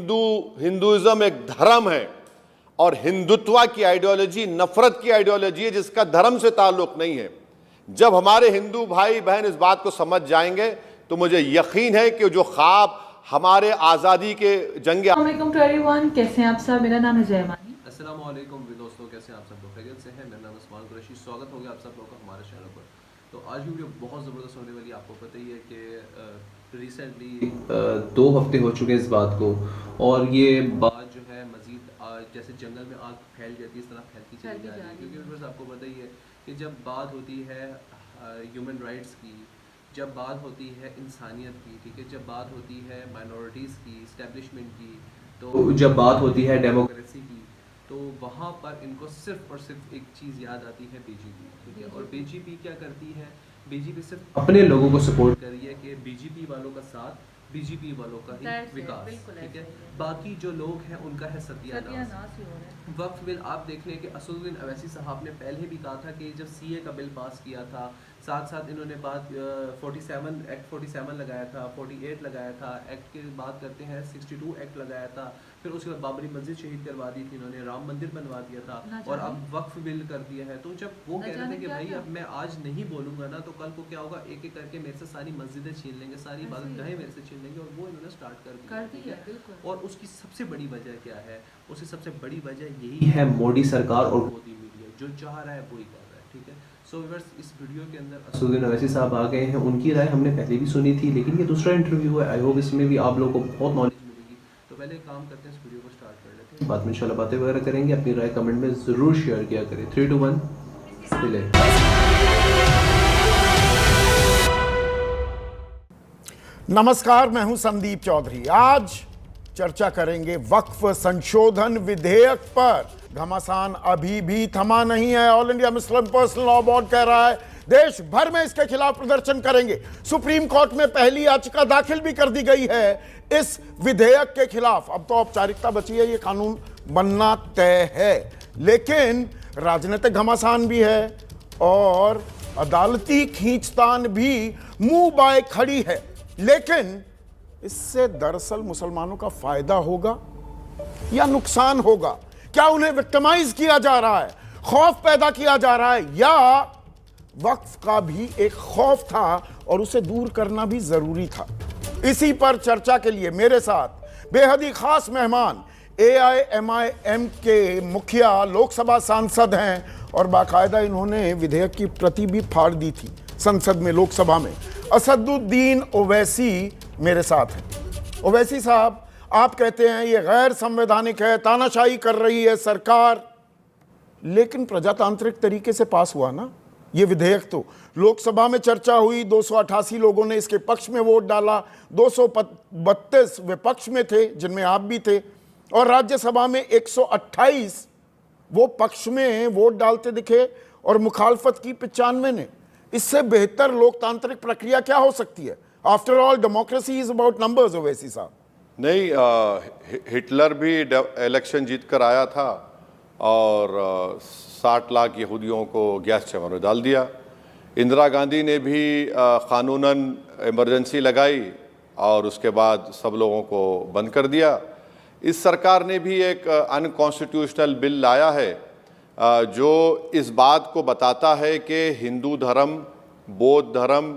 Hinduism एक धर्म है और हिंदुत्व की आइडियोलॉजी नफरत की आइडियोलॉजी है जिसका धर्म से ताल्लुक नहीं है। जब हमारे हिंदू भाई बहन इस बात को समझ जाएंगे तो मुझे यकीन है कि जो ख्वाब हमारे आज़ादी के जंग कैसे हैं आप सब। मेरा नाम है जयमानी। अस्सलाम वालेकुम दोस्तों, कैसे हैं आप सब लोग? खैरियत से हैं? मेरा नाम उस्मान कुरैशी। स्वागत हो गया आप सब लोगों का हमारे चैनल पर। तो आज वीडियो बहुत ज़बरदस्त होने वाली है। आपको पता ही है कि रिसेंटली 2 हफ्ते हो चुके हैं इस बात को, और ये बात जो है मज़ीद जैसे जंगल में आग फैल जाती है इस तरह फैलती चली जा रही है। क्योंकि बस आपको पता ही है कि जब बात होती है ह्यूमन राइट्स की, जब बात होती है इंसानियत की, ठीक है, जब बात होती है माइनॉरिटीज़ की, इस्टेब्लिशमेंट की, तो जब बात होती है डेमोक्रेसी की, तो वहाँ पर इनको सिर्फ और सिर्फ एक चीज़ याद आती है बीजेपी, ठीक है। और बीजेपी क्या करती है? बीजेपी सिर्फ अपने लोगों को सपोर्ट कर रही है कि बीजेपी वालों का साथ, बीजेपी वालों का ही विकास, ठीक है। बाकी जो लोग हैं उनका है सत्यानाश। वक्फ बिल आप देख लें कि असदुद्दीन अवैसी साहब ने पहले भी कहा था कि जब सीए का बिल पास किया था, साथ साथ इन्होंने बात 47 एक्ट 47 लगाया था, 48 लगाया था, एक्ट की बात करते हैं 62 एक्ट लगाया था, फिर उसके बाद बाबरी मस्जिद शहीद करवा दी थी इन्होंने, राम मंदिर बनवा दिया था, और अब वक्फ बिल कर दिया है। तो जब वो कह रहे थे कि भाई अब मैं आज नहीं बोलूँगा ना तो कल को क्या होगा, एक एक करके मेरे से सारी मस्जिदें छीन लेंगे, सारी इबादतगाहें मेरे से छीन लेंगे, और वो इन्होंने स्टार्ट कर दिया, ठीक है। और उसकी सबसे बड़ी वजह क्या है? उसकी सबसे बड़ी वजह यही है मोदी सरकार और मोदी मीडिया जो चाह रहा है वही कर रहा है, ठीक है। सो व्यूअर्स, इस वीडियो के अंदर असदुद्दीन अवैसी साहब आ गए हैं। उनकी राय हमने पहले भी सुनी थी, लेकिन ये दूसरा इंटरव्यू है। आई होप इसमें भी आप लोगों को बहुत नॉलेज मिलेगी। तो पहले काम करते हैं, इस वीडियो को स्टार्ट कर लेते हैं, बाद में इंशाल्लाह बातें वगैरह करेंगे। अपनी राय कमेंट में ज़रूर शेयर किया करें। 3, 2, 1 प्ले। नमस्कार, मैं हूं संदीप चौधरी। आज चर्चा करेंगे वक्फ संशोधन विधेयक पर। घमासान अभी भी थमा नहीं है। All India Muslim personal law board कह रहा है देश भर में इसके खिलाफ प्रदर्शन करेंगे। सुप्रीम कोर्ट में पहली याचिका दाखिल भी कर दी गई है इस विधेयक के खिलाफ। अब तो औपचारिकता बची है, ये कानून बनना तय है, लेकिन राजनीतिक घमासान भी है और अदालती खींचतान भी मुंह बाय खड़ी है। लेकिन इससे दरअसल मुसलमानों का फायदा होगा या नुकसान होगा? क्या उन्हें विक्टिमाइज किया जा रहा है, खौफ पैदा किया जा रहा है, या वक्फ का भी एक खौफ था और उसे दूर करना भी जरूरी था? इसी पर चर्चा के लिए मेरे साथ बेहद ही खास मेहमान AIMIM के मुखिया लोकसभा सांसद हैं और बाकायदा इन्होंने विधेयक की प्रति भी फाड़ दी थी संसद में, लोकसभा में। असदुद्दीन ओवैसी मेरे साथ हैं। ओवैसी साहब, आप कहते हैं ये गैर संवैधानिक है, तानाशाही कर रही है सरकार, लेकिन प्रजातांत्रिक तरीके से पास हुआ ना ये विधेयक। तो लोकसभा में चर्चा हुई, 288 लोगों ने इसके पक्ष में वोट डाला, 232 विपक्ष में थे जिनमें आप भी थे, और राज्यसभा में 128 वो पक्ष में वोट डालते दिखे और मुखालफत की 95 ने। इससे बेहतर लोकतांत्रिक प्रक्रिया क्या हो सकती है? After all democracy is about numbers. Owaisi साहब, नहीं, हिटलर भी इलेक्शन जीत कर आया था और 60 लाख यहूदियों को गैस चैम्बर में डाल दिया। इंदिरा गांधी ने भी कानूनन इमरजेंसी लगाई और उसके बाद सब लोगों को बंद कर दिया। इस सरकार ने भी एक अनकॉन्स्टिट्यूशनल बिल लाया है जो इस बात को बताता है कि हिंदू धर्म, बौद्ध धर्म,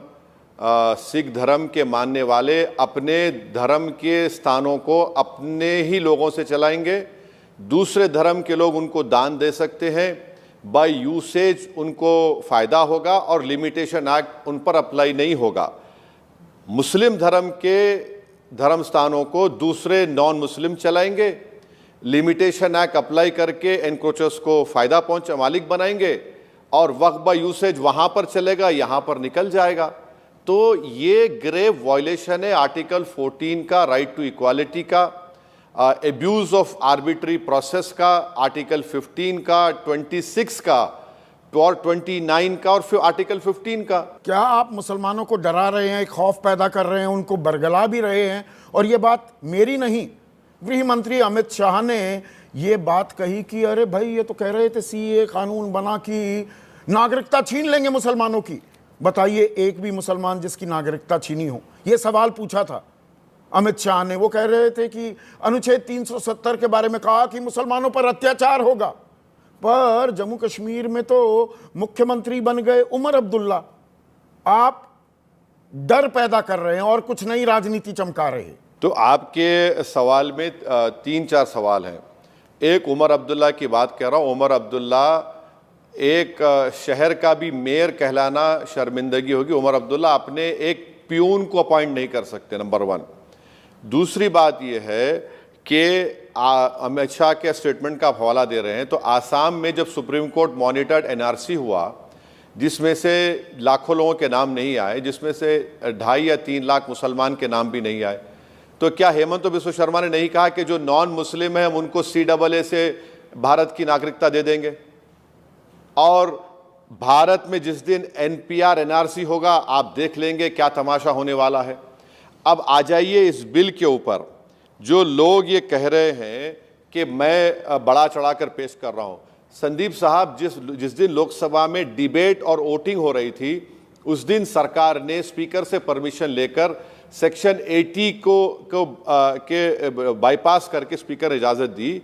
सिख धर्म के मानने वाले अपने धर्म के स्थानों को अपने ही लोगों से चलाएंगे। दूसरे धर्म के लोग उनको दान दे सकते हैं, बाय यूसेज उनको फ़ायदा होगा और लिमिटेशन एक्ट उन पर अप्लाई नहीं होगा। मुस्लिम धर्म के धर्म स्थानों को दूसरे नॉन मुस्लिम चलाएंगे, लिमिटेशन एक्ट अप्लाई करके एनक्रोचर्स को फ़ायदा मालिक बनाएंगे, और वक्फ बाय यूसेज वहाँ पर चलेगा, यहाँ पर निकल जाएगा। तो ये ग्रेव वायलेशन है आर्टिकल 14 का, राइट टू इक्वालिटी का, एब्यूज ऑफ आर्बिट्री प्रोसेस का, आर्टिकल 15 का, 26 का और 29 का, और फिर आर्टिकल 15 का। क्या आप मुसलमानों को डरा रहे हैं, खौफ पैदा कर रहे हैं, उनको बरगला भी रहे हैं? और ये बात मेरी नहीं, गृह मंत्री अमित शाह ने ये बात कही कि अरे भाई ये तो कह रहे थे CA कानून बना कि नागरिकता छीन लेंगे मुसलमानों की। बताइए एक भी मुसलमान जिसकी नागरिकता छीनी हो, ये सवाल पूछा था। अमित शाह ने। वो कह रहे थे कि अनुच्छेद 370 के बारे में कहा कि मुसलमानों पर अत्याचार होगा, पर जम्मू कश्मीर में तो मुख्यमंत्री बन गए उमर अब्दुल्ला। आप डर पैदा कर रहे हैं और कुछ नई राजनीति चमका रहे हैं। तो आपके सवाल में 3-4 सवाल हैं। एक, उमर अब्दुल्ला की बात कर रहा हूँ। उमर अब्दुल्ला एक शहर का भी मेयर कहलाना शर्मिंदगी होगी। उमर अब्दुल्ला अपने एक प्यून को अपॉइंट नहीं कर सकते, नंबर 1। दूसरी बात यह है कि अमित शाह के स्टेटमेंट का आप हवाला दे रहे हैं, तो आसाम में जब सुप्रीम कोर्ट मॉनिटर्ड एनआरसी हुआ, जिसमें से लाखों लोगों के नाम नहीं आए, जिसमें से 2.5 या 3 लाख मुसलमान के नाम भी नहीं आए, तो क्या हेमंत बिस्व शर्मा ने नहीं कहा कि जो नॉन मुस्लिम है हम उनको CAA से भारत की नागरिकता दे देंगे? और भारत में जिस दिन NPR NRC होगा, आप देख लेंगे क्या तमाशा होने वाला है। अब आ जाइए इस बिल के ऊपर। जो लोग ये कह रहे हैं कि मैं बढ़ा चढ़ाकर पेश कर रहा हूं, संदीप साहब, जिस दिन लोकसभा में डिबेट और वोटिंग हो रही थी, उस दिन सरकार ने स्पीकर से परमिशन लेकर सेक्शन 80 के बाईपास करके स्पीकर ने इजाजत दी।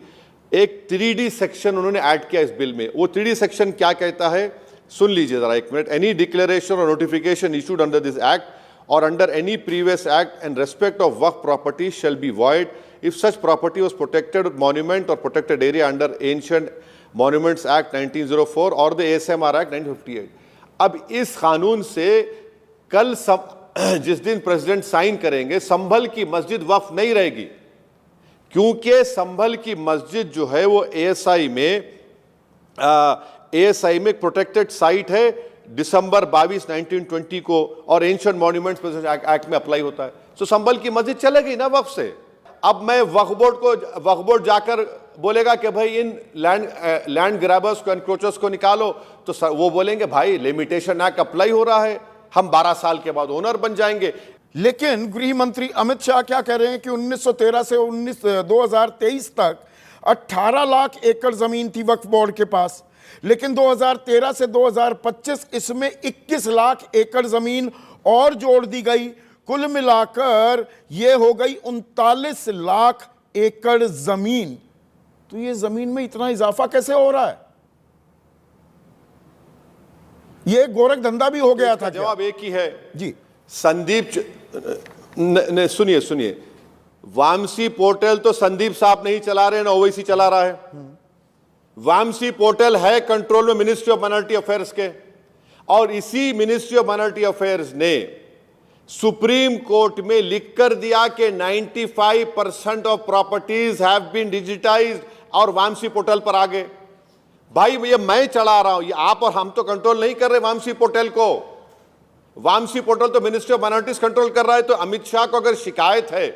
एक 3D सेक्शन उन्होंने ऐड किया इस बिल में। वो 3D सेक्शन क्या कहता है, सुन लीजिए जरा एक मिनट। एनी डिक्लेरेशन और notification issued under this act or under any previous act in respect of waqf property shall be void if such property was protected monument or protected area under Ancient Monuments Act 1904 or the ASMR Act 1958। अब इस कानून से कल जिस दिन president sign करेंगे, संभल की मस्जिद वक्फ नहीं रहेगी, क्योंकि संभल की मस्जिद जो है वो ASI में प्रोटेक्टेड साइट है, दिसंबर 22, 1920 को, और एंशिएंट मॉन्यूमेंट्स एक्ट में अप्लाई होता है। तो संभल की मस्जिद चलेगी ना वक्फ से। अब मैं वक्फ बोर्ड जाकर बोलेगा कि भाई इन लैंड ग्रैबर्स को, एनक्रोचर्स को निकालो, तो वो बोलेंगे भाई लिमिटेशन एक्ट अप्लाई हो रहा है, हम 12 साल के बाद ओनर बन जाएंगे। लेकिन गृह मंत्री अमित शाह क्या कह रहे हैं कि 1913 से 2023 तक 18 लाख एकड़ जमीन थी वक्फ बोर्ड के पास, लेकिन 2013 से 2025 इसमें 21 लाख एकड़ जमीन और जोड़ दी गई। कुल मिलाकर यह हो गई 39 लाख एकड़ जमीन। तो ये जमीन में इतना इजाफा कैसे हो रहा है? ये गोरख धंधा भी हो गया था। जवाब एक ही है जी संदीप ने, सुनिए, वामसी पोर्टल तो संदीप साहब नहीं चला रहे ना ओवैसी चला रहा है। वामसी पोर्टल है कंट्रोल में मिनिस्ट्री ऑफ माइनॉरिटी अफेयर्स के, और इसी मिनिस्ट्री ऑफ माइनॉरिटी अफेयर्स ने सुप्रीम कोर्ट में लिख कर दिया कि 95% of properties have been digitized, और वामसी पोर्टल पर आ गए। भाई ये मैं चला रहा हूं, ये आप और हम तो कंट्रोल नहीं कर रहे वामसी पोर्टल को। वामसी पोर्टल तो मिनिस्ट्री ऑफ माइनॉरिटीज कंट्रोल कर रहा है। तो अमित शाह को अगर शिकायत है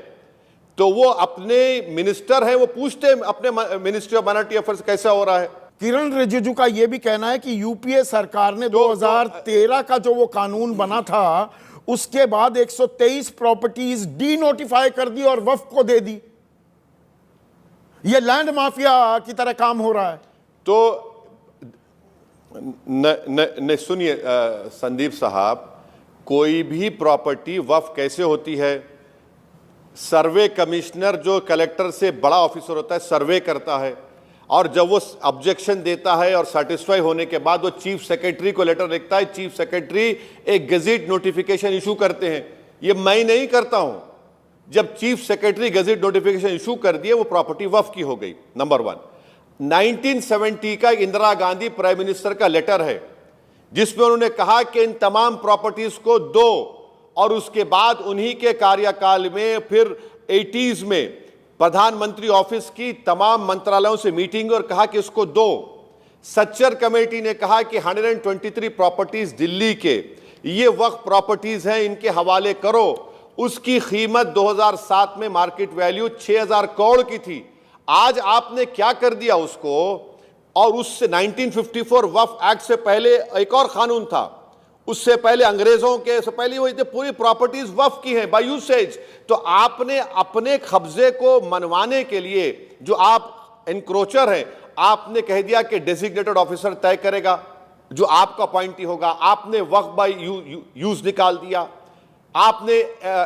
तो वो अपने मिनिस्टर हैं, वो पूछते हैं अपने मिनिस्ट्री ऑफ माइनॉरिटी अफेयर्स कैसा हो रहा है। किरण रिजिजू का यह भी कहना है कि यूपीए सरकार ने 2013 का जो वो कानून बना था, उसके बाद 123 प्रॉपर्टीज डी नोटिफाई कर दी और वक्फ को दे दी। ये लैंड माफिया की तरह काम हो रहा है। तो न सुनिए संदीप साहब, कोई भी प्रॉपर्टी वक्फ कैसे होती है? सर्वे कमिश्नर जो कलेक्टर से बड़ा ऑफिसर होता है, सर्वे करता है, और जब वो ऑब्जेक्शन देता है और सेटिस्फाई होने के बाद वो चीफ सेक्रेटरी को लेटर लिखता है। चीफ सेक्रेटरी एक गजेट नोटिफिकेशन इशू करते हैं। ये मैं नहीं करता हूं। जब chief secretary gazette notification issue कर दिए, वो प्रॉपर्टी वक्फ की हो गई। नंबर 1, 1970 का इंदिरा गांधी प्राइम मिनिस्टर का लेटर है, जिसमें उन्होंने कहा कि इन तमाम प्रॉपर्टीज को दो, और उसके बाद उन्हीं के कार्यकाल में फिर 80s में प्रधानमंत्री ऑफिस की तमाम मंत्रालयों से मीटिंग और कहा कि इसको दो। सच्चर कमेटी ने कहा कि 123 प्रॉपर्टीज दिल्ली के ये वक्फ प्रॉपर्टीज हैं, इनके हवाले करो। उसकी कीमत 2007 में मार्केट वैल्यू 6000 करोड़ की थी। आज आपने क्या कर दिया उसको, और उससे 1954 वक्फ एक्ट से पहले एक और कानून था, उससे पहले अंग्रेजों के से पहले वो पूरी प्रॉपर्टीज वक्फ की हैं बाय यूसेज। तो आपने अपने कब्जे को मनवाने के लिए, जो आप एनक्रोचर हैं, आपने कह दिया कि डेजिग्नेटेड ऑफिसर तय करेगा, जो आपका अपॉइंटी होगा। आपने वक्फ बाय यूज निकाल दिया। आपने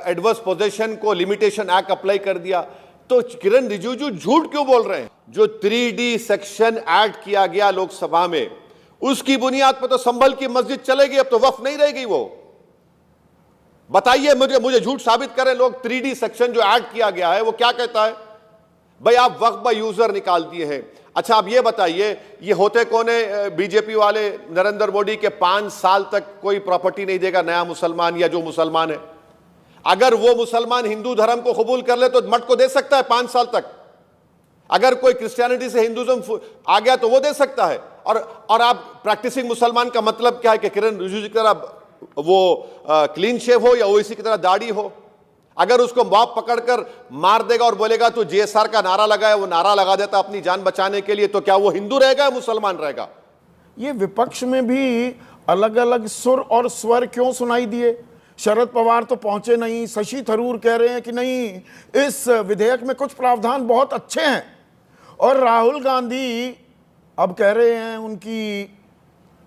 एडवर्स पोजेशन को लिमिटेशन एक्ट अप्लाई कर दिया। तो किरण रिजिजू झूठ क्यों बोल रहे हैं? जो 3D सेक्शन ऐड किया गया लोकसभा में, उसकी बुनियाद पर तो संभल की मस्जिद चलेगी, अब तो वक्फ नहीं रहेगी। वो बताइए मुझे झूठ साबित करें लोग। 3D सेक्शन जो ऐड किया गया है वो क्या कहता है? भाई आप वक्फ बाय यूजर निकाल दिए हैं। अच्छा आप ये बताइए, ये होते कौन है बीजेपी वाले? नरेंद्र मोदी के 5 साल तक कोई प्रॉपर्टी नहीं देगा नया मुसलमान या जो मुसलमान है। अगर वो मुसलमान हिंदू धर्म को कबूल कर ले तो मठ को दे सकता है 5 साल तक। अगर कोई क्रिश्चियनिटी से हिंदुज्म आ गया तो वो दे सकता है। और आप प्रैक्टिसिंग मुसलमान का मतलब क्या है? कि किरण रिजिजू की तरह वो क्लीन शेव हो या ओवैसी की तरह दाढ़ी हो? अगर उसको मॉब पकड़कर मार देगा और बोलेगा तो JSR का नारा लगाया, वो नारा लगा देता अपनी जान बचाने के लिए, तो क्या वो हिंदू रहेगा या मुसलमान रहेगा? ये विपक्ष में भी अलग अलग सुर और स्वर क्यों सुनाई दिए? शरद पवार तो पहुंचे नहीं, शशि थरूर कह रहे हैं कि नहीं, इस विधेयक में कुछ प्रावधान बहुत अच्छे हैं, और राहुल गांधी अब कह रहे हैं, उनकी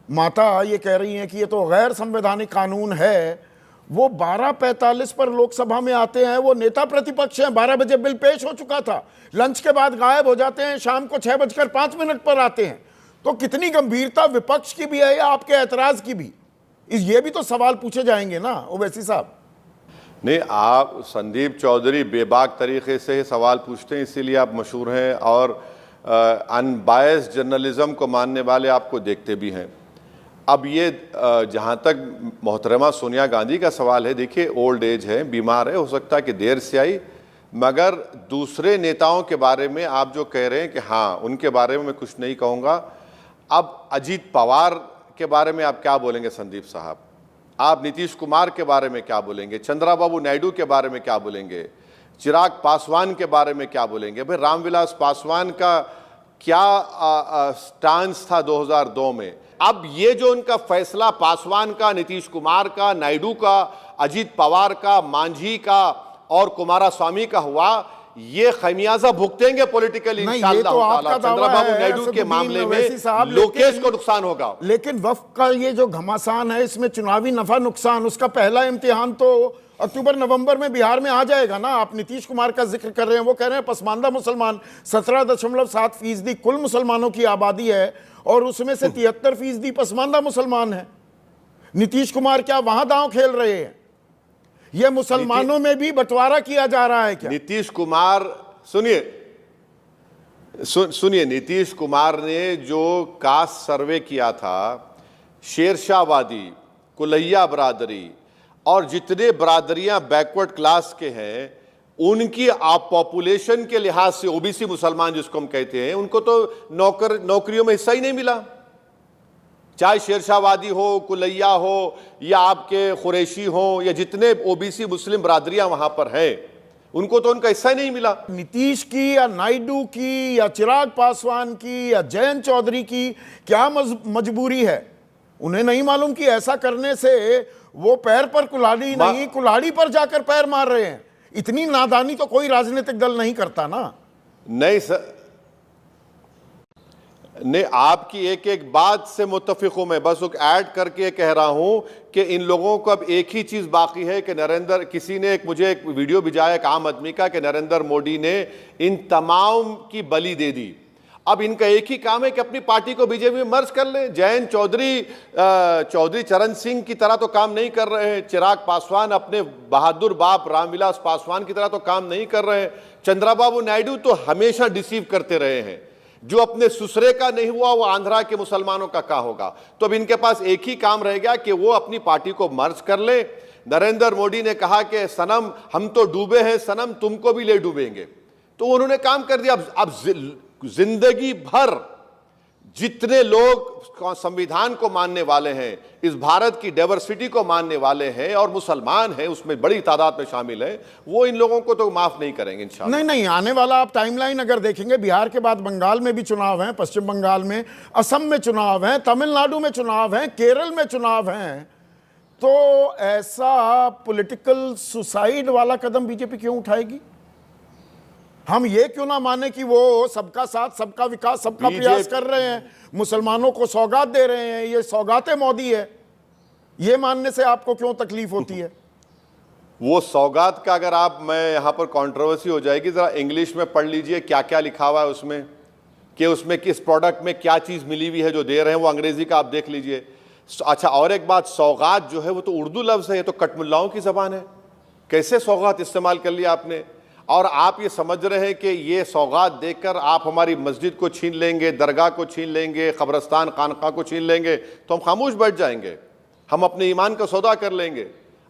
माता ये कह रही हैं कि ये तो गैर संवैधानिक कानून है। वो 12:45 पर लोकसभा में आते हैं, वो नेता प्रतिपक्ष हैं। 12 बजे बिल पेश हो चुका था, लंच के बाद गायब हो जाते हैं, शाम को 6:05 पर आते हैं। तो कितनी गंभीरता विपक्ष की भी है या आपके ऐतराज की भी? ये भी तो सवाल पूछे जाएंगे ना ओवैसी साहब। नहीं, आप संदीप चौधरी बेबाक तरीके से सवाल पूछते हैं, इसीलिए आप मशहूर हैं, और अनबायस्ड जर्नलिज्म को मानने वाले आपको देखते भी हैं। अब ये जहाँ तक मोहतरमा सोनिया गांधी का सवाल है, देखिए ओल्ड एज है, बीमार है, हो सकता है कि देर से आई, मगर दूसरे नेताओं के बारे में आप जो कह रहे हैं कि हाँ उनके बारे में मैं कुछ नहीं कहूँगा। अब अजीत पवार के बारे में आप क्या बोलेंगे संदीप साहब? आप नीतीश कुमार के बारे में क्या बोलेंगे? चंद्रबाबू नायडू के बारे में क्या बोलेंगे? चिराग पासवान के बारे में क्या बोलेंगे? भाई रामविलास पासवान का क्या स्टांस था 2002 में? अब ये जो उनका फैसला पासवान का, नीतीश कुमार का, नायडू का, अजीत पवार का, मांझी का और कुमारस्वामी का हुआ, ये खमियाजा भुगतेंगे पॉलिटिकली इंशाअल्लाह ताला। चंद्रबाबू नायडू के मामले में लोकेश को नुकसान होगा। लेकिन वक्फ का ये जो घमासान है, इसमें चुनावी नफा नुकसान, उसका पहला इम्तिहान तो अक्टूबर नवंबर में बिहार में आ जाएगा ना। आप नीतीश कुमार का जिक्र कर रहे हैं, वो कह रहे हैं पसमानदा मुसलमान 17.7% कुल मुसलमानों की आबादी है, और उसमें से 73% पसमानदा मुसलमान है। नीतीश कुमार क्या वहां दांव खेल रहे हैं? यह मुसलमानों में भी बंटवारा किया जा रहा है क्या? नीतीश कुमार सुनिए, नीतीश कुमार ने जो कास्ट सर्वे किया था, शेरशाहवादी, कुलैया बरादरी और जितने बरादरियां बैकवर्ड क्लास के हैं, उनकी आप पॉपुलेशन के लिहाज से ओबीसी मुसलमान जिसको हम कहते हैं, उनको तो नौकरियों में हिस्सा ही नहीं मिला। चाहे शेरशाहवादी हो, कुलैया हो, या आपके कुरैशी हो, या जितने ओबीसी मुस्लिम बरादरियां वहां पर हैं, उनको तो उनका हिस्सा ही नहीं मिला। नीतीश की या नायडू की या चिराग पासवान की या जयंत चौधरी की क्या मजबूरी है? उन्हें नहीं मालूम कि ऐसा करने से वो पैर पर कुल्हाड़ी नहीं, कुल्हाड़ी पर जाकर पैर मार रहे हैं। इतनी नादानी तो कोई राजनीतिक दल नहीं करता ना। नहीं सर, नहीं, आपकी एक एक बात से मुत्तफिक हूं मैं, बस ऐड करके कह रहा हूं कि इन लोगों को अब एक ही चीज बाकी है कि किसी ने मुझे एक वीडियो भिजाया एक आम आदमी का कि नरेंद्र मोदी ने इन तमाम की बलि दे दी। अब इनका एक ही काम है कि अपनी पार्टी को बीजेपी में मर्ज कर ले। जयंत चौधरी चरण सिंह की तरह तो काम नहीं कर रहे हैं, चिराग पासवान अपने बहादुर बाप रामविलास पासवान की तरह तो काम नहीं कर रहे हैं, चंद्रबाबू नायडू तो हमेशा डिसीव करते रहे हैं। जो अपने ससुरे का नहीं हुआ वो आंध्रा के मुसलमानों का क्या होगा? तो अब इनके पास एक ही काम रह गया कि वो अपनी पार्टी को मर्ज कर ले। नरेंद्र मोदी ने कहा कि सनम हम तो डूबे हैं, सनम तुमको भी ले डूबेंगे, तो उन्होंने काम कर दिया। अब जिंदगी भर जितने लोग संविधान को मानने वाले हैं, इस भारत की डाइवर्सिटी को मानने वाले हैं और मुसलमान हैं, उसमें बड़ी तादाद में शामिल हैं, वो इन लोगों को तो माफ नहीं करेंगे इंशाअल्लाह। नहीं, आने वाला आप टाइमलाइन अगर देखेंगे, बिहार के बाद बंगाल में भी चुनाव हैं, पश्चिम बंगाल में, असम में चुनाव हैं, तमिलनाडु में चुनाव हैं, केरल में चुनाव हैं। तो ऐसा पॉलिटिकल सुसाइड वाला कदम बीजेपी क्यों उठाएगी? हम ये क्यों ना माने कि वो सबका साथ, सबका विकास, सबका प्रयास कर रहे हैं, मुसलमानों को सौगात दे रहे हैं, ये सौगाते मोदी है। ये मानने से आपको क्यों तकलीफ होती है? वो सौगात का अगर आप, मैं यहाँ पर कंट्रोवर्सी हो जाएगी, ज़रा इंग्लिश में पढ़ लीजिए क्या क्या लिखा हुआ है उसमें, कि उसमें किस प्रोडक्ट में क्या चीज़ मिली हुई है जो दे रहे हैं, वो अंग्रेज़ी का आप देख लीजिए। अच्छा, और एक बात, सौगात जो है वो तो उर्दू लफ्ज़ है, ये तो कटमुल्लाओं की ज़बान है, कैसे सौगात इस्तेमाल कर लिया आपने? और आप ये समझ रहे हैं कि ये सौगात देकर आप हमारी मस्जिद को छीन लेंगे, दरगाह को छीन लेंगे, कब्रस्तान खानका को छीन लेंगे, तो हम खामोश बैठ जाएंगे, हम अपने ईमान का सौदा कर लेंगे।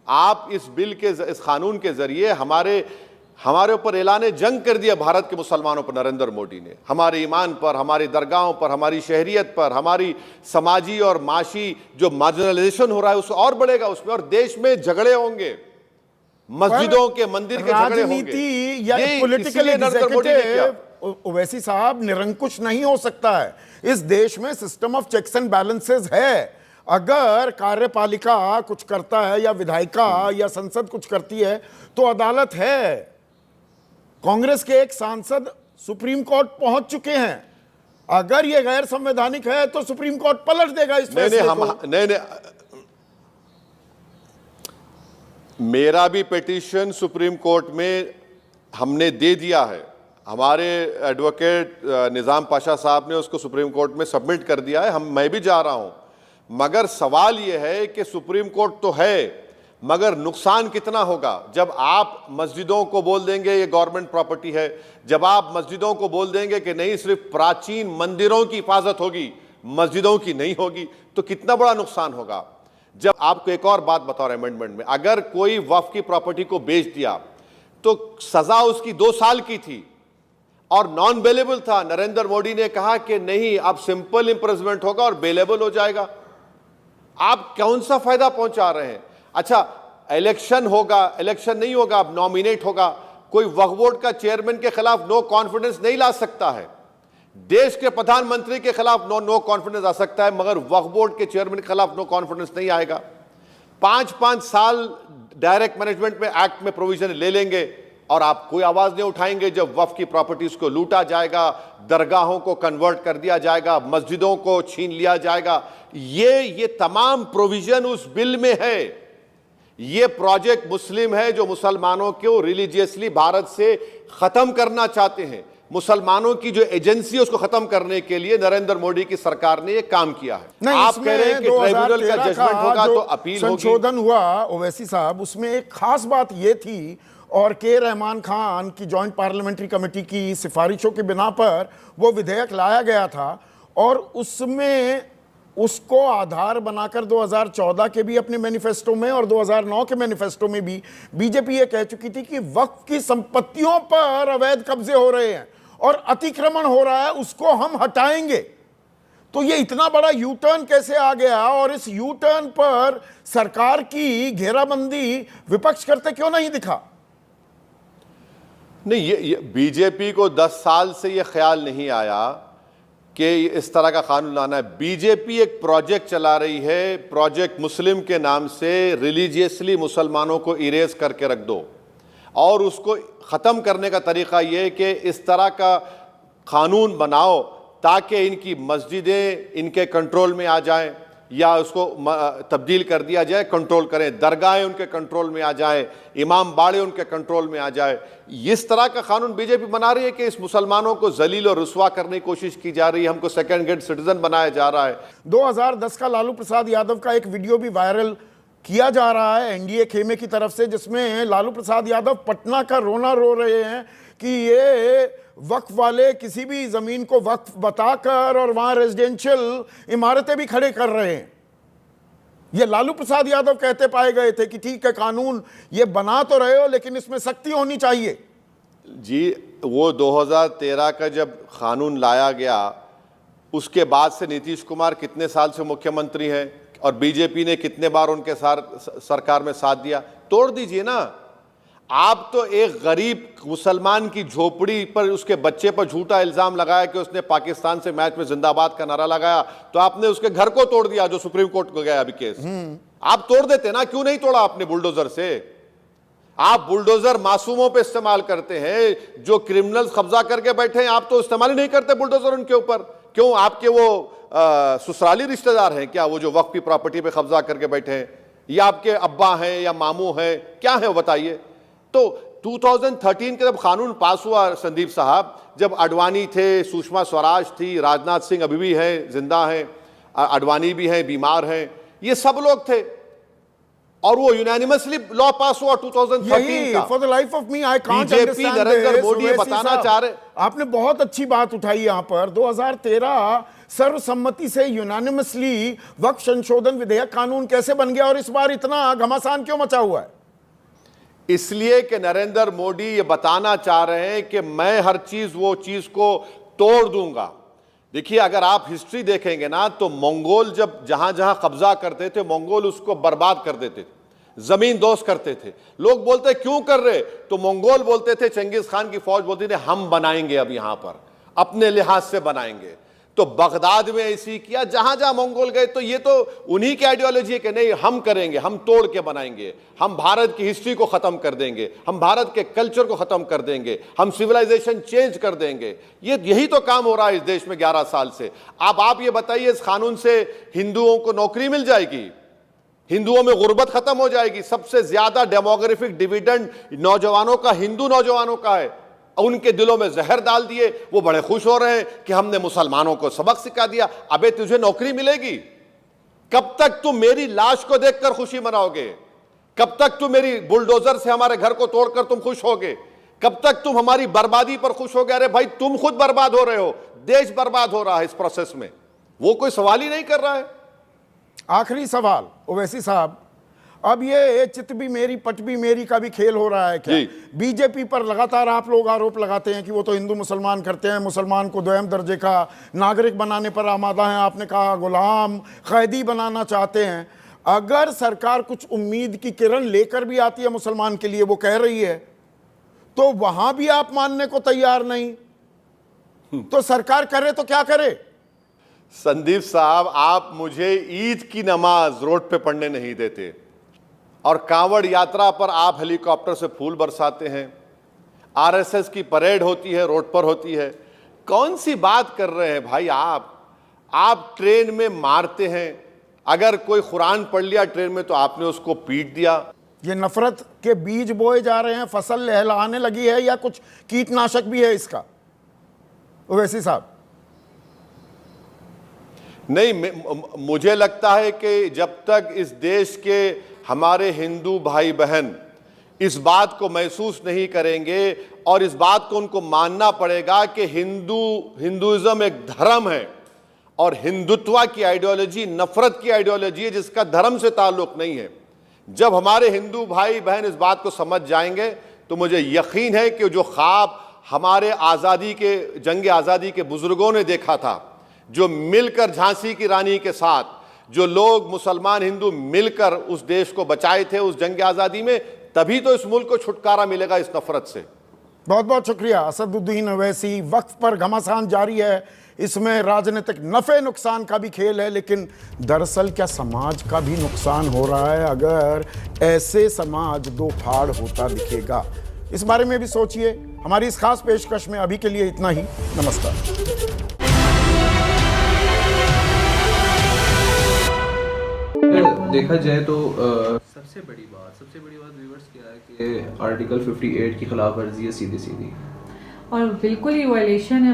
आप इस बिल के, इस कानून के ज़रिए हमारे ऊपर ऐलान जंग कर दिया भारत के मुसलमानों पर नरेंद्र मोदी ने, हमारे ईमान पर, हमारी दरगाहों पर, हमारी शहरियत पर, हमारी समाजी और माशी जो मार्जिनलाइजेशन हो रहा है उसको और बढ़ेगा उसमें, और देश में झगड़े होंगे, मस्जिदों के, मंदिर के झगड़े होंगे। राजनीति या ये पॉलिटिकल इसीलिए नरेंद्र मोदी ने किया। एग्जीक्यूटिव ओवैसी साहब निरंकुश नहीं हो सकता है। इस देश में system of checks and balances है। अगर कार्यपालिका कुछ करता है या विधायिका या संसद कुछ करती है तो अदालत है। कांग्रेस के एक सांसद सुप्रीम कोर्ट पहुंच चुके हैं। अगर ये गैर संवैधानिक है तो सुप्रीम कोर्ट पलट देगा इस फैसले को। नहीं, मेरा भी पिटीशन सुप्रीम कोर्ट में हमने दे दिया है। हमारे एडवोकेट निज़ाम पाशा साहब ने उसको सुप्रीम कोर्ट में सबमिट कर दिया है। मैं भी जा रहा हूं, मगर सवाल यह है कि सुप्रीम कोर्ट तो है, मगर नुकसान कितना होगा जब आप मस्जिदों को बोल देंगे ये गवर्नमेंट प्रॉपर्टी है, जब आप मस्जिदों को बोल देंगे कि नहीं सिर्फ प्राचीन मंदिरों की हिफाजत होगी, मस्जिदों की नहीं होगी, तो कितना बड़ा नुकसान होगा। जब आपको एक और बात बता रहे अमेंडमेंट में, अगर कोई वक्फ की प्रॉपर्टी को बेच दिया तो सजा उसकी 2 साल की थी और नॉन बेलेबल था। नरेंद्र मोदी ने कहा कि नहीं, अब सिंपल इंप्रिजनमेंट होगा और बेलेबल हो जाएगा। आप कौन सा फायदा पहुंचा रहे हैं? अच्छा, इलेक्शन होगा, इलेक्शन नहीं होगा, अब नॉमिनेट होगा। कोई वक्फ बोर्ड का चेयरमैन के खिलाफ नो कॉन्फिडेंस नहीं ला सकता है, देश के प्रधानमंत्री के खिलाफ नो कॉन्फिडेंस आ सकता है, मगर वक्फ बोर्ड के चेयरमैन के खिलाफ नो कॉन्फिडेंस नहीं आएगा। 5-5 साल डायरेक्ट मैनेजमेंट में एक्ट में प्रोविजन ले लेंगे और आप कोई आवाज नहीं उठाएंगे जब वक्फ की प्रॉपर्टीज को लूटा जाएगा, दरगाहों को कन्वर्ट कर दिया जाएगा, मस्जिदों को छीन लिया जाएगा। ये तमाम प्रोविजन उस बिल में है। ये प्रोजेक्ट मुस्लिम है जो मुसलमानों को रिलीजियसली भारत से खत्म करना चाहते हैं। मुसलमानों की जो एजेंसी है उसको खत्म करने के लिए नरेंद्र मोदी की सरकार ने यह काम किया है। आप कह रहे हैं कि ट्राइब्यूनल का जजमेंट होगा तो अपील होगी। संशोधन हुआ ओवैसी साहब, उसमें एक खास बात यह थी और के रहमान खान की जॉइंट पार्लियामेंट्री कमेटी की सिफारिशों के बिना पर वो विधेयक लाया गया था और उसमें उसको आधार बनाकर 2014 के भी अपने मैनिफेस्टो में और 2009 के मैनिफेस्टो में भी बीजेपी ये कह चुकी थी कि वक्फ की संपत्तियों पर अवैध कब्जे हो रहे हैं और अतिक्रमण हो रहा है, उसको हम हटाएंगे। तो ये इतना बड़ा यू टर्न कैसे आ गया और इस यू टर्न पर सरकार की घेराबंदी विपक्ष करते क्यों नहीं दिखा? नहीं, ये बीजेपी को 10 साल से ये ख्याल नहीं आया कि इस तरह का कानून लाना है। बीजेपी एक प्रोजेक्ट चला रही है, प्रोजेक्ट मुस्लिम के नाम से, रिलीजियसली मुसलमानों को इरेज करके रख दो और उसको ख़त्म करने का तरीक़ा ये कि इस तरह का कानून बनाओ ताकि इनकी मस्जिदें इनके कंट्रोल में आ जाएं या उसको तब्दील कर दिया जाए, कंट्रोल करें, दरगाहें उनके कंट्रोल में आ जाए, इमाम बाड़े उनके कंट्रोल में आ जाए। इस तरह का कानून बीजेपी बना रही है कि इस मुसलमानों को जलील और रुस्वा करने की कोशिश की जा रही है, हमको सेकंड ग्रेड सिटीजन बनाया जा रहा है। 2010 का लालू प्रसाद यादव का एक वीडियो भी वायरल किया जा रहा है एनडीए खेमे की तरफ से, जिसमें लालू प्रसाद यादव पटना का रोना रो रहे हैं कि ये वक्फ वाले किसी भी जमीन को वक्फ बताकर और वहां रेजिडेंशियल इमारतें भी खड़े कर रहे हैं। ये लालू प्रसाद यादव कहते पाए गए थे कि ठीक है, कानून ये बना तो रहे हो लेकिन इसमें सख्ती होनी चाहिए। जी, वो 2013 का जब कानून लाया गया उसके बाद से नीतीश कुमार कितने साल से मुख्यमंत्री हैं और बीजेपी ने कितने बार उनके सरकार में साथ दिया? तोड़ दीजिए ना। आप तो एक गरीब मुसलमान की झोपड़ी पर उसके बच्चे पर झूठा इल्जाम लगाया कि उसने पाकिस्तान से मैच में जिंदाबाद का नारा लगाया, तो आपने उसके घर को तोड़ दिया जो सुप्रीम कोर्ट को गया अभी केस। आप तोड़ देते ना, क्यों नहीं तोड़ा आपने बुलडोजर से? आप बुलडोजर मासूमों पे इस्तेमाल करते हैं, जो क्रिमिनल्स कब्जा करके बैठे हैं आप तो इस्तेमाल ही नहीं करते बुलडोजर उनके ऊपर। क्यों? आपके वो ससुराली रिश्तेदार हैं क्या वो जो वक्फ की प्रॉपर्टी पे कब्जा करके बैठे हैं? या आपके अब्बा हैं या मामू हैं, क्या है वो बताइए। तो 2013 के जब कानून पास हुआ संदीप साहब, जब अडवाणी थे, सुषमा स्वराज थी, राजनाथ सिंह अभी भी हैं, जिंदा हैं, अडवाणी भी हैं, बीमार हैं, ये सब लोग थे, और वो यूनानिमसली लॉ पास हुआ 2013 का। For the life of me I can't BJP understand Narendra Modi ये बताना चाह रहे। आपने बहुत अच्छी बात उठाई यहां पर। 2013 सर्वसम्मति से यूनानिमसली वक्फ संशोधन विधेयक कानून कैसे बन गया, और इस बार इतना घमासान क्यों मचा हुआ है? इसलिए कि नरेंद्र मोदी ये बताना चाह रहे हैं कि मैं हर चीज वो चीज को तोड़ दूंगा। देखिए, अगर आप हिस्ट्री देखेंगे ना, तो मंगोल जब जहां जहां कब्जा करते थे, मंगोल उसको बर्बाद कर देते थे, जमीन दोस्त करते थे। लोग बोलते क्यों कर रहे, तो मंगोल बोलते थे, चंगेज खान की फौज बोलती थी हम बनाएंगे, अब यहां पर अपने लिहाज से बनाएंगे। तो बगदाद में ऐसी किया, जहां जहां मंगोल गए, तो ये तो उन्हीं की आइडियोलॉजी है कि नहीं हम करेंगे, हम तोड़ के बनाएंगे, हम भारत की हिस्ट्री को खत्म कर देंगे, हम भारत के कल्चर को खत्म कर देंगे, हम सिविलाइजेशन चेंज कर देंगे। यही तो काम हो रहा है इस देश में 11 साल से। अब आप ये बताइए, इस कानून से हिंदुओं को नौकरी मिल जाएगी, हिंदुओं में गुर्बत खत्म हो जाएगी। सबसे ज्यादा डेमोग्राफिक डिविडेंड नौजवानों का, हिंदू नौजवानों का है। उनके दिलों में जहर डाल दिए, वो बड़े खुश हो रहे हैं कि हमने मुसलमानों को सबक सिखा दिया। अबे तुझे नौकरी मिलेगी? कब तक तुम मेरी लाश को देखकर खुशी मनाओगे? कब तक तुम मेरी बुलडोजर से हमारे घर को तोड़कर तुम खुश होगे? कब तक तुम हमारी बर्बादी पर खुश होगे? अरे भाई, तुम खुद बर्बाद हो रहे हो, देश बर्बाद हो रहा है इस प्रोसेस में। वो कोई सवाल ही नहीं कर रहा है। आखिरी सवाल ओवैसी साहब, अब ये चित भी मेरी पट भी मेरी का भी खेल हो रहा है क्या? बीजेपी पर लगातार आप लोग आरोप लगाते हैं कि वो तो हिंदू मुसलमान करते हैं, मुसलमान को दोयम दर्जे का नागरिक बनाने पर आमादा हैं। आपने कहा गुलाम कैदी बनाना चाहते हैं। अगर सरकार कुछ उम्मीद की किरण लेकर भी आती है मुसलमान के लिए, वो कह रही है, तो वहां भी आप मानने को तैयार नहीं। तो सरकार करे तो क्या करे? संदीप साहब, आप मुझे ईद की नमाज रोड पे पढ़ने नहीं देते, और कांवड़ यात्रा पर आप हेलीकॉप्टर से फूल बरसाते हैं। आरएसएस की परेड होती है, रोड पर होती है। कौन सी बात कर रहे हैं भाई आप ट्रेन में मारते हैं। अगर कोई कुरान पढ़ लिया ट्रेन में तो आपने उसको पीट दिया। ये नफरत के बीज बोए जा रहे हैं, फसल लहलहाने लगी है, या कुछ कीटनाशक भी है इसका ओवैसी साहब? नहीं, मुझे लगता है कि जब तक इस देश के हमारे हिंदू भाई बहन इस बात को महसूस नहीं करेंगे, और इस बात को उनको मानना पड़ेगा कि हिंदुइज्म एक धर्म है, और हिंदुत्व की आइडियोलॉजी नफरत की आइडियोलॉजी है जिसका धर्म से ताल्लुक नहीं है। जब हमारे हिंदू भाई बहन इस बात को समझ जाएंगे, तो मुझे यकीन है कि जो ख्वाब हमारे जंग आज़ादी के बुजुर्गों ने देखा था, जो मिलकर झांसी की रानी के साथ जो लोग मुसलमान हिंदू मिलकर उस देश को बचाए थे उस जंग आज़ादी में, तभी तो इस मुल्क को छुटकारा मिलेगा इस नफरत से। बहुत बहुत शुक्रिया असदुद्दीन ओवैसी। वक्फ पर घमासान जारी है, इसमें राजनीतिक नफे नुकसान का भी खेल है, लेकिन दरअसल क्या समाज का भी नुकसान हो रहा है अगर ऐसे समाज दो फाड़ होता दिखेगा? इस बारे में भी सोचिए। हमारी इस खास पेशकश में अभी के लिए इतना ही। नमस्कार। देखा जाए तो सबसे बड़ी बात व्यूअर्स क्या है कि आर्टिकल 58 की खिलाफ वर्जी है सीधी और बिल्कुल ही वायलेशन ही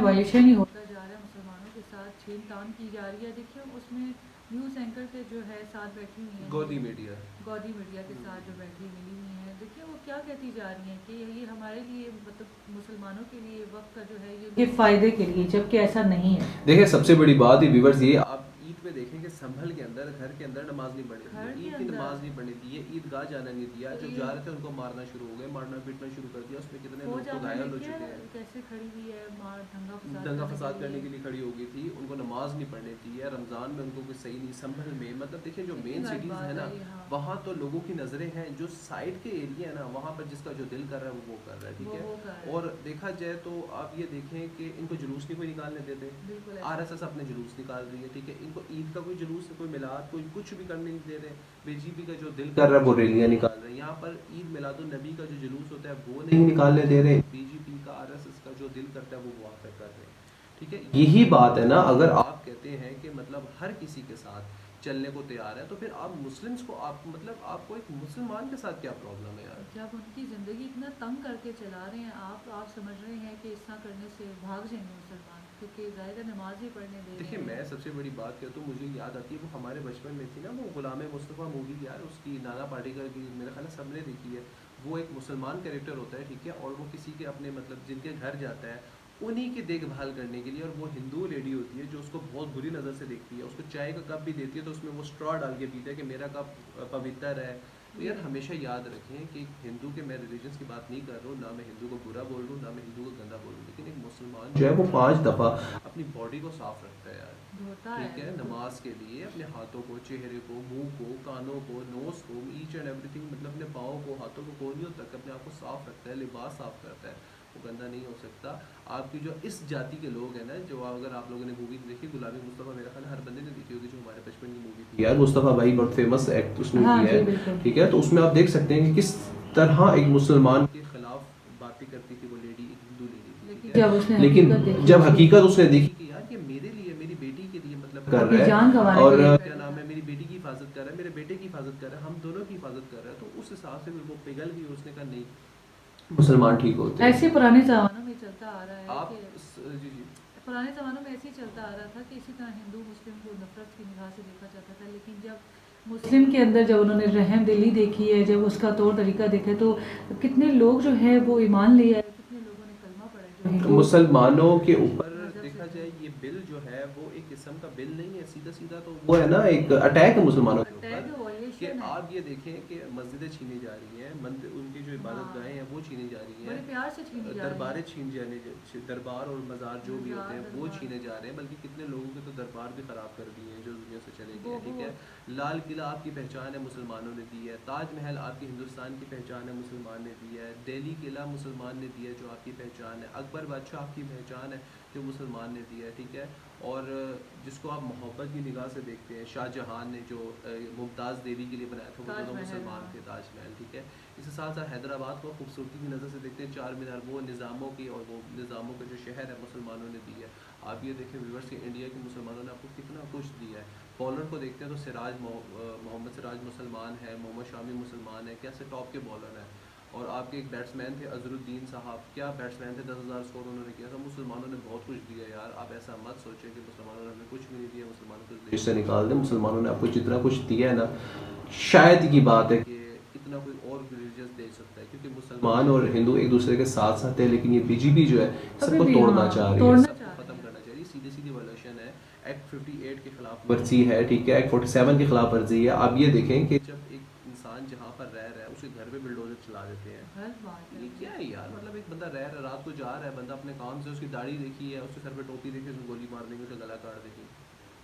होता जा रहा है। मुसलमानों के साथ छीनतान की जा रही है। देखिए, उसमें न्यूज़ एंकर के जो है साथ बैठी हुई हैं, गौदी मीडिया के साथ जो बैठी मिली हुई हैं, देखिए वो क्या कहती जा रही हैं कि ये हमारे लिए, मतलब मुसलमानों के लिए वक्त का जो है ये फ़ायदे के लिए, जबकि ऐसा नहीं है। देखिए, सबसे बड़ी बात है व्यूअर्स, ये आप ईद पे देखेंगे संभल के अंदर घर के अंदर नमाज नहीं पढ़ी थी, ईद की नमाज नहीं पढ़नी थी, ये ईदगाह जाना नहीं दिया। जब जा रहे थे उनको मारना शुरू हो गए, मारना पीटना शुरू कर दिया। उसमें कितने लोग तो घायल हो चुके हैं। कैसे खड़ी हुई है, दंगा फसाद करने के लिए खड़ी हो गई थी। उनको नमाज नहीं पढ़नी थी, या रमज़ान में उनको कुछ सही नहीं। संभल में, मतलब देखिए जो मेन सिटीज़ है ना, वहाँ तो लोगों की नज़रें हैं। जो साइड के एरिया है ना, वहाँ पर जिसका जो दिल कर रहा है वो कर रहा है, ठीक है। और देखा जाए तो आप ये देखें कि इनको जुलूस नहीं कोई निकालने देते। आरएसएस अपने जुलूस निकाल रही है, ठीक है। इनको ईद का कोई जुलूस, कोई मिलाद, कोई कुछ भी करने नहीं दे रहे। बीजेपी का जो दिल कर रहा है वो रैलियाँ निकाल रहे हैं। यहाँ पर ईद मिलादुन नबी का जो जुलूस होता है वो नहीं निकालने दे रहे। बीजेपी का, आरएसएस का जो दिल करता है वो वहाँ पर कर रहे हैं, ठीक है। यही बात है ना, अगर आप कहते हैं कि मतलब हर किसी के साथ चलने को तैयार है, तो फिर आप मुस्लिम्स को आप मतलब आपको एक मुसलमान के साथ क्या प्रॉब्लम है यार? जब उनकी ज़िंदगी इतना तंग करके चला रहे हैं आप समझ रहे हैं कि इस तरह करने से भाग जाएंगे मुसलमान, क्योंकि ज़ाहिर है नमाज ही पढ़ने दे देखिए, मैं सबसे बड़ी बात कहता हूँ, मुझे याद आती है वो हमारे बचपन में थी ना, वो गुलाम मुस्तफ़ा मूवी यार, उसकी नाना पाटेकर की, मेरे ख्याल है सबने देखी है। वो एक मुसलमान कैरेक्टर होता है, ठीक है, और वो किसी के अपने मतलब जिनके घर जाता है उन्हीं की देखभाल करने के लिए, और वो हिंदू लेडी होती है जो उसको बहुत बुरी नज़र से देखती है, उसको चाय का कप भी देती है तो उसमें वो स्ट्रॉ डाल के पीता है कि मेरा कप पवित्र है। तो यार हमेशा याद रखें कि हिंदू के, मैं रिलीजन्स की बात नहीं कर रहा हूँ, ना मैं हिंदू को बुरा बोल रहा हूँ, ना मैं हिंदू को गंदा बोल रहा हूँ, लेकिन एक मुसलमान जो है वो 5 दफ़ा अपनी बॉडी को साफ रखता है यार, धोता ठीक है, है। नमाज के लिए अपने हाथों को, चेहरे को, मुंह को, कानों को, नोज को, ईच एंड एवरीथिंग, मतलब अपने पाँव को, हाथों को, कोहनियों तक अपने आप को साफ रखता है, लिबास साफ करता है, वो गंदा नहीं हो सकता। आपकी जो इस जाति के लोग हैं ना, जो अगर आप लोगों ने मूवी देखी गुलामी मुस्तफ़ा, मेरा ख्याल हर बंदे ने देखी होगी, जो हमारे बचपन की मूवी थी यार, मुस्तफ़ा भाई बहुत फेमस एक्ट उसने हाँ किया जी, है, बिल्कुल। ठीक है, तो उसमें आप देख सकते हैं कि किस तरह एक मुसलमान के खिलाफ बातें करती थी वो लेडी, एक हिंदू लेडी थी, ठीक है? जब उसने लेकिन हकीकत देखी जब उसकी- हकीकत उसने देखी कि यार ये मेरे लिए, मेरी बेटी के लिए मतलब कर अपनी रहा जान है, गंवाने और के लिए क्या नाम है, मेरी बेटी की हिफाजत कर रहा है, मेरे बेटे की हिफाजत कर रहा है, हम दोनों की हिफाजत कर रहा है, तो उस हिसाब से फिर वो पिघल गई, उसने कहा नहीं मुसलमान ठीक होते हैं। ऐसे पुराने ज़मानों में चलता आ रहा है आप कि जी जी पुराने ज़मानों में ऐसे ही चलता आ रहा था कि इसी तरह हिंदू मुस्लिम को नफरत की निगाह से देखा जाता था, लेकिन जब मुस्लिम के अंदर जब उन्होंने रहम दिली देखी है, जब उसका तौर तरीका देखा, तो कितने लोग जो है वो ईमान ले आए, कितने लोगों ने कलमा पढ़ा जो हिंदू मुसलमानों के ऊपर मज़हब से देखा थे। जाए ये बिल जो है वो एक किस्म का बिल नहीं है, सीधा सीधा तो वो है ना एक अटैक है मुसलमानों के अटैक ऊपर, कि वॉल्यूशन है। आप ये देखें कि मस्जिदें छीनी जा रही हैं, मंदिर उनकी जो इबादत गाहें हैं वो छीनी जा रही बड़े हैं, प्यार से छीनी जा रही दरबारें है। छीन जाने, दरबार और मज़ार जो भी होते हैं मज़ार, वो दरबार। छीने जा रहे हैं, बल्कि कितने लोगों के तो दरबार भी ख़राब कर दिए हैं जो दुनिया से चले गए वो हैं, ठीक है। लाल किला आपकी पहचान है, मुसलमानों ने दी है, ताजमहल आपकी हिंदुस्तान की पहचान है, मुसलमान ने दी है, दिल्ली किला मुसलमान ने दिया है जो आपकी पहचान है, अकबर बादशाह आपकी पहचान है जो मुसलमान ने दिया है, ठीक है, और जिसको आप मोहब्बत की निगाह से देखते हैं, शाहजहां ने जो मुमताज़ देवी के लिए बनाया था वो दोनों ताजमहल, मुसलमान हाँ। थे, ताजमहल, ठीक है। इसके साथ साथ हैदराबाद को खूबसूरती की नज़र से देखते हैं, चार मीनार वो निज़ामों की, और वो निज़ामों का जो शहर है मुसलमानों ने दी है। आप ये देखें व्यूअर्स कि इंडिया के मुसलमानों ने आपको कितना कुछ दिया है। बॉलर को देखते हैं तो सिराज मोहम्मद सिराज मुसलमान है, मोहम्मद शामी मुसलमान है, कैसे टॉप के बॉलर हैं। और आपके एक बैट्समैन थे अजरुद्दीन साहब, क्या बैट्समैन थे, 10,000 स्कोर उन्होंने किया था। मुसलमानों ने बहुत कुछ दिया यार, आप ऐसा मत सोचें कि मुसलमानों ने हमें कुछ भी नहीं दिया, मुसलमानों को देश से निकाल दें। मुसलमानों ने आपको जितना कुछ दिया है ना, शायद की बात है कि इतना कोई और रिलीजियस दे सकता है, क्योंकि मुसलमान और हिंदू एक दूसरे के साथ साथ है, लेकिन ये बीजेपी जो है सबको अभी भी, तोड़ना हाँ, चाह रही है, तोड़ना सबको चाह रही खत्म है। करना चाह रही है, सीधी सीधी वायलेशन है। एक्ट 58 के खिलाफ वर्जी है, ठीक है, एक्ट 47 के खिलाफ वर्जी है। आप ये देखें कि जब एक इंसान जहाँ पर रह रहा है उसके घर पे बिल्डोजर चला देते हैं, गलत बात है। ये क्या है यार, मतलब एक बंदा रह रहा है, रात को जा रहा है बंदा अपने काम से, उसकी दाढ़ी देखी है, उसके सर पे टोपी देखी, उसको गोली मार देंगे, उसका गला काट देंगे,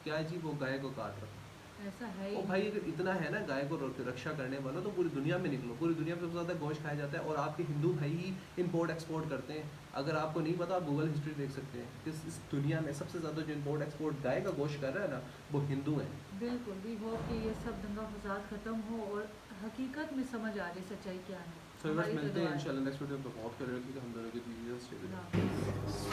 क्या है जी, वो गाय को काट रहा है। ऐसा है ओ ही भाई, अगर इतना है ना गाय को रक्षा करने वाला, तो पूरी दुनिया में निकलो, पूरी दुनिया में सबसे ज़्यादा गोश्त खाया जाता है, और आपके हिंदू भाई ही इम्पोर्ट एक्सपोर्ट करते हैं। अगर आपको नहीं पता, आप गूगल हिस्ट्री देख सकते हैं कि इस दुनिया में सबसे ज़्यादा जो इम्पोर्ट एक्सपोर्ट गाय का गोश्त कर रहा है ना, वो हिंदू हैं। बिल्कुल। वी होप कि ये सब दंगा फसाद खत्म हो और हकीकत में समझ आ जाए सच्चाई क्या है। तो हमारी तो मिलते दुआ हैं है। इंशाल्लाह नेक्स्ट वीडियो में, बहुत करेंगे हम दोनों के खुदा हाफिज़।